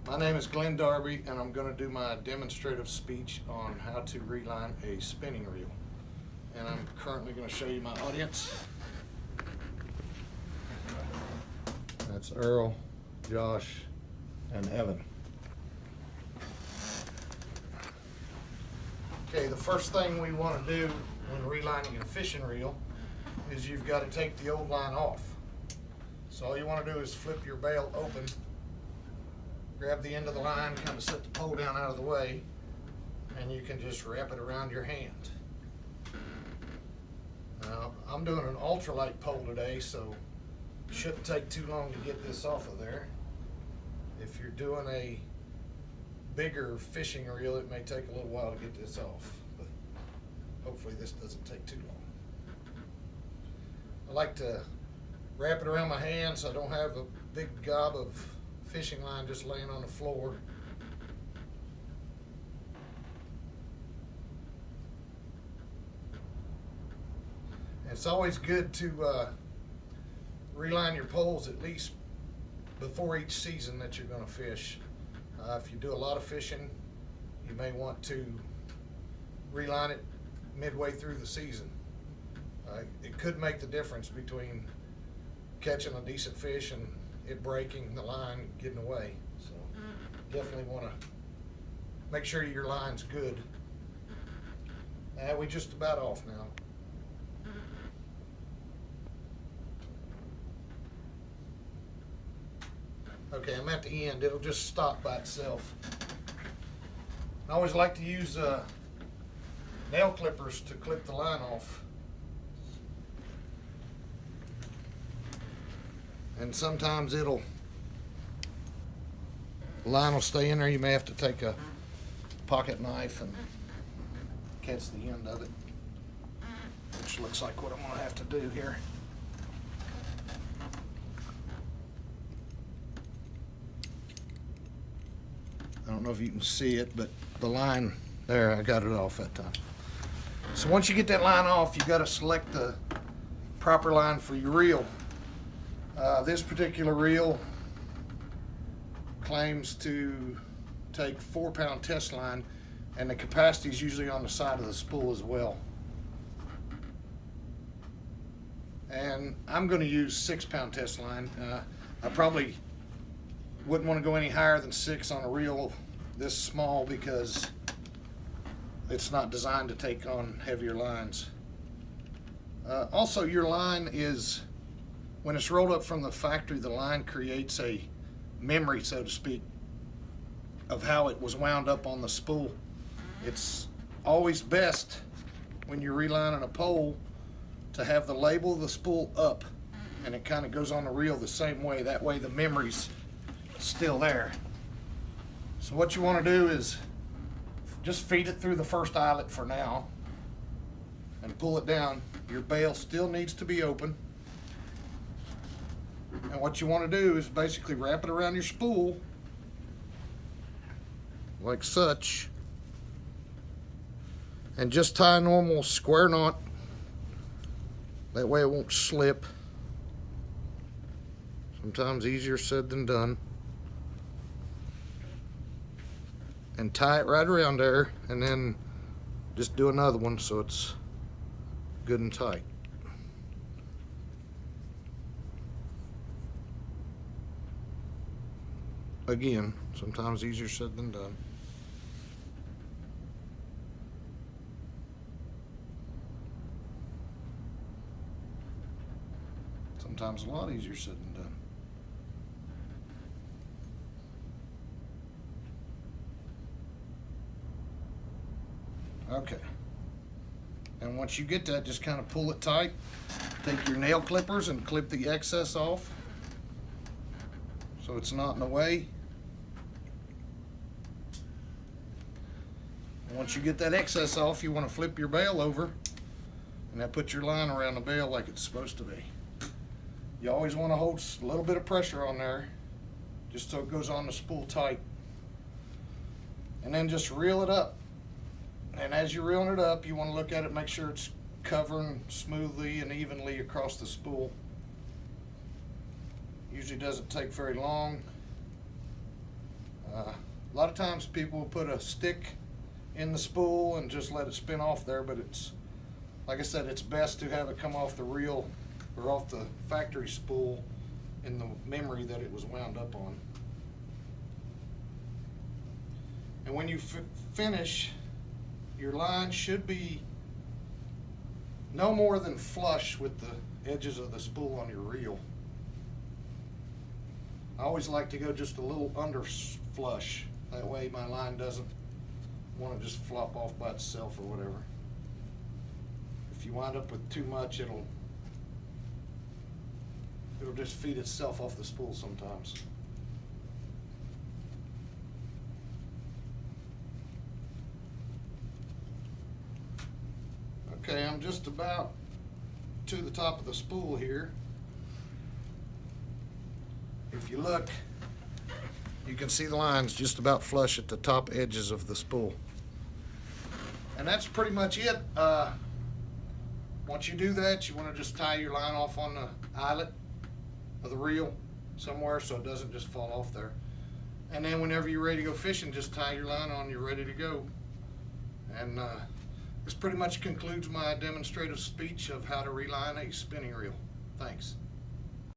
My name is Glen Darby, and I'm going to do my demonstrative speech on how to reline a spinning reel. And I'm currently going to show you my audience. That's Earl, Josh, and Evan. Okay, the first thing we want to do when relining a fishing reel is you've got to take the old line off. So all you want to do is flip your bail open, grab the end of the line, kind of set the pole down out of the way, and you can just wrap it around your hand. Now, I'm doing an ultralight pole today, so it shouldn't take too long to get this off of there. If you're doing a bigger fishing reel, it may take a little while to get this off, but hopefully this doesn't take too long. I like to wrap it around my hand so I don't have a big gob of fishing line just laying on the floor. It's always good to reline your poles at least before each season that you're going to fish. If you do a lot of fishing, you may want to reline it midway through the season. It could make the difference between catching a decent fish and it breaking the line, getting away. So definitely want to make sure your line's good. We're just about off now. Okay, I'm at the end. It'll just stop by itself. I always like to use nail clippers to clip the line off. And sometimes the line will stay in there. You may have to take a pocket knife and catch the end of it, which looks like what I'm going to have to do here. I don't know if you can see it, but the line there, I got it off that time. So once you get that line off, you got to select the proper line for your reel. This particular reel claims to take 4-pound test line, and the capacity is usually on the side of the spool as well. And I'm going to use 6-pound test line. I probably wouldn't want to go any higher than 6 on a reel this small because it's not designed to take on heavier lines. Also, your line is, when it's rolled up from the factory, the line creates a memory, so to speak, of how it was wound up on the spool. It's always best when you're relining a pole to have the label of the spool up, and it kind of goes on the reel the same way. That way the memory's still there. So what you want to do is just feed it through the first eyelet for now and pull it down. Your bail still needs to be open. And what you want to do is basically wrap it around your spool like such, and just tie a normal square knot. That way it won't slip. Sometimes easier said than done. And tie it right around there, and then just do another one so it's good and tight. Again, sometimes easier said than done. Sometimes a lot easier said than done. Okay. And once you get that, just kind of pull it tight. Take your nail clippers and clip the excess off so it's not in the way. Once you get that excess off, you want to flip your bail over, and that puts your line around the bail like it's supposed to be. You always want to hold a little bit of pressure on there just so it goes on the spool tight. And then just reel it up. And as you're reeling it up, you want to look at it, make sure it's covering smoothly and evenly across the spool. Usually doesn't take very long. A lot of times people will put a stick in the spool and just let it spin off there, but it's, like I said, it's best to have it come off the reel or off the factory spool in the memory that it was wound up on. And when you finish, your line should be no more than flush with the edges of the spool on your reel. I always like to go just a little under flush. That way my line doesn't want to just flop off by itself or whatever. If you wind up with too much, it'll just feed itself off the spool sometimes. Okay, I'm just about to the top of the spool here. If you look, you can see the lines just about flush at the top edges of the spool. And that's pretty much it. Once you do that, you want to just tie your line off on the eyelet of the reel somewhere so it doesn't just fall off there. And then whenever you're ready to go fishing, just tie your line on, you're ready to go. And this pretty much concludes my demonstrative speech of how to reline a spinning reel. Thanks.